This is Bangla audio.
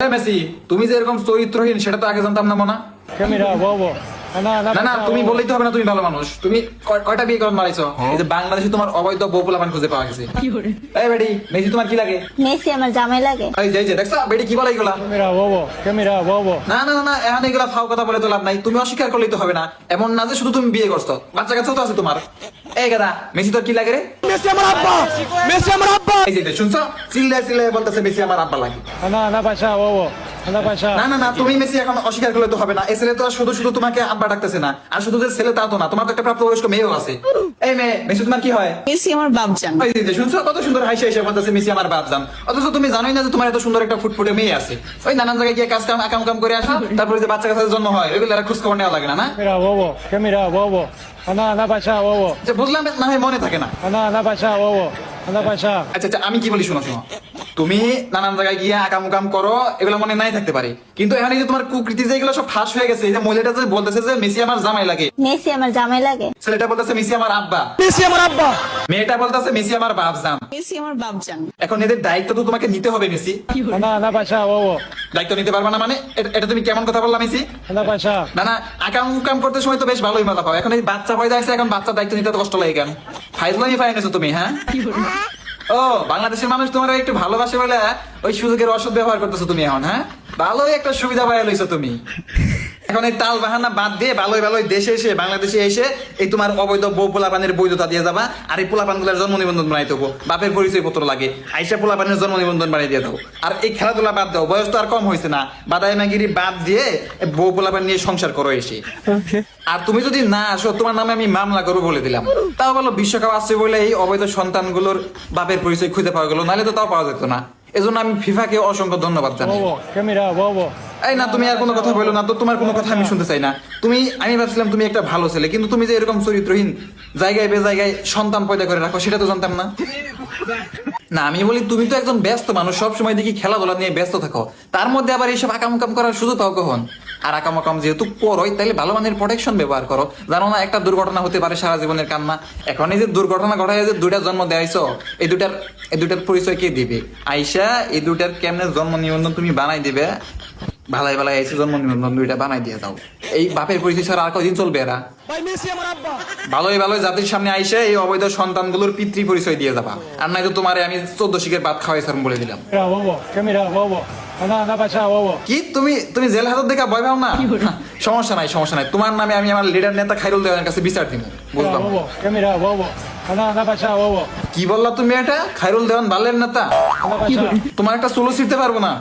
মেসি, তুমি যে এরকম চরিত্রহীন সেটা তো আগে জানতাম না মনে। না না, তুমি বললেই তো হবে না তুমি ভালো মানুষ। তুমি কয়টা বিয়ে করন মারাইছো? এই যে বাংলাদেশে তোমার অবৈধ বউ পোলাপান খুঁজে পাওয়া গেছে। এই বেডি, মেসি তোমার কি লাগে? মেসি আমার জামাই লাগে। এই যে দেখছো বেডি কি বলে এগুলা? না না না, এখন এগুলা ফাও কথা বলে তো লাভ নাই। তুমি অস্বীকার করলেই তো হবে না। এমন না যে শুধু তুমি বিয়ে করছো, বাচ্চা কাচ্চাও তো আছে তোমার। এই গাদা, মেসি তোর কি লাগে রে? মেসি আমার আব্বা, মেসি আমার আব্বা। এই যে শুনছো, চিল্লায় চিল্লায় বলতেছে মেসি আমার আব্বা লাগে। না না না, তুমি মেসি এখন অস্বীকার করলে তো হবে না। এই ছেলে তো আর শুধু শুধু তোমাকে আব্বা ডাকতেছে না, আর শুধু যে ছেলে তা তো না, তোমার তো একটা প্রাপ্তবয়স্ক মেয়েও আছে। এই মেয়ে, মেসি তোমার কি হয়? মেসি আমার বাপজান। এই যে শুনছো, কত সুন্দর হাসি হাসি বলতেছে মেসি আমার বাপজান। অথচ তুমি জানোই না যে তোমার এত সুন্দর একটা ফুটফুটে মেয়ে আছে। ওই নানান জায়গায় গিয়ে কাজ কাম আকাম কাম করে আসো, তারপরে যে বাচ্চা কাচ্চার জন্ম হয়, ওইগুলো আর খোঁজ খবর নেওয়া লাগে না। না যে বুঝলাম না হয় মনে থাকে না। আচ্ছা আচ্ছা, আমি কি বলি শোনো শোনো, তুমি নানান জায়গায় গিয়ে আকাম কাম করো, এগুলো মনে নাই থাকতে পারে, কিন্তু এখন এই যে তোমার কুকৃতি যে এগুলো সব ফাঁস হয়ে গেছে। এই যে মহিলাটা যে বলতেছে যে মেসি আমার জামাই লাগে, মেসি আমার জামাই লাগে। ছেলেটা বলতেছে মেসি আমার আব্বা, মেসি আমার আব্বা। মেয়েটা বলতেছে মেসি আমার বাপজান। মেসি আমার বাপজান। এখন এদের দায়িত্ব তো তোমাকে নিতে হবে মেসি। দায়িত্ব নিতে পারবা না মানে? এটা তুমি কেমন কথা বললা মেসি? না না, আকাম কাম করতে সময় তো বেশ ভালোই মজা পাও। এখন এই বাচ্চা পয়দা আছে, এখন বাচ্চার দায়িত্ব নিতে তো কষ্ট লাগে কেন? ফাইজলামি ফাইনেছো তুমি, হ্যাঁ? ও, বাংলাদেশের মানুষ তোমার একটু ভালোবাসে বলে ওই সুযোগের অসৎ ব্যবহার করতেছো তুমি এখন, হ্যাঁ? ভালোই একটা সুবিধা পাই লইছো তুমি। এখন এই তাল বাহানা বাদ দিয়ে ভালোই ভালোই দেশে এসে, বাংলাদেশে এসে এই তোমার অবৈধ বউ পোলাপানের বৈধতা দিয়ে যাবা, আর এই পোলাপানগুলোর জন্ম নিবন্ধন বানাই দেবো। বাপের পরিচয় পত্র লাগে, আইসা পোলাপানের জন্ম নিবন্ধন বানিয়ে দিয়ে দাও। আর এই খেলাধুলা বাদ দাও, বয়স তো আর কম হয়েছে না। বাদাই মাগিরি বাদ দিয়ে বউ পোলাপান নিয়ে সংসার করো এসে। আর তুমি যদি না আসো, তোমার নামে আমি মামলা করবো বলে দিলাম। তাও বলো বিশ্বকাপ আসছে বলে এই অবৈধ সন্তানগুলোর বাপের পরিচয় খুঁজে পাওয়া গেল, নাহলে তো তাও পাওয়া যেত না। এজন্য আমি ফিফাকে অসংখ্য ধন্যবাদ জানাই। এই না, তুমি আর কোনো কথা বলো না তো, তোমার কোনো কথা আমি শুনতে চাই না। আমি ভাবছিলাম তুমি একটা ভালো ছেলে, কিন্তু তুমি যে এরকম চরিত্রহীন জায়গায় বে জায়গায় সন্তান পয়দা করে রাখো, সেটা তো জানতাম না। না, আমি বলি তুমি তো একজন ব্যস্ত মানুষ, সব সময় দেখি খেলাধুলা নিয়ে ব্যস্ত থাকো, তার মধ্যে আবার এইসব আকাম কাম করার সুযোগ পাও কখন? আর আকাম আকাম যেহেতু করোই, তাহলে ভালো মানের প্রোটেকশন ব্যবহার করো। জানো না একটা দুর্ঘটনা হতে পারে সারা জীবনের কান্না। এখন এই যে দুর্ঘটনা ঘটায় যে দুইটা জন্ম দেয়াইছো, এই দুইটার পরিচয় কে দিবে? আইসা এই দুইটার কেমনে জন্ম নিবন্ধন তুমি বানাই দিবে? ভালাই ভালাই এসে জন্ম নিবন্ধন দুইটা বানাই দিয়ে দাও। এই বাপের পরিচয় ছাড়া আর কদিন চলবে এরা? ভালোই ভালোই জাতির সামনে আইসে এই অবৈধ সন্তানগুলোর পিতৃ পরিচয় দিয়ে যাবা, আর নাই তো তোমারে আমি 14 শিখের ভাত খাওয়াই সারম বলে দিলাম। কি তুমি জেল হাজত দেখা ভয় পাও না? সমস্যা নাই সমস্যা নাই, তোমার নামে আমি আমার লিডার নেতা খাইরুল দেওয়ার কাছে বিচার দিব। বুঝলাম। কি বললা তুমি? এটা খাইরুল দেওয়ান বালের নেতা? তোমার একটা চুলো ছিঁড়তে পারবো না।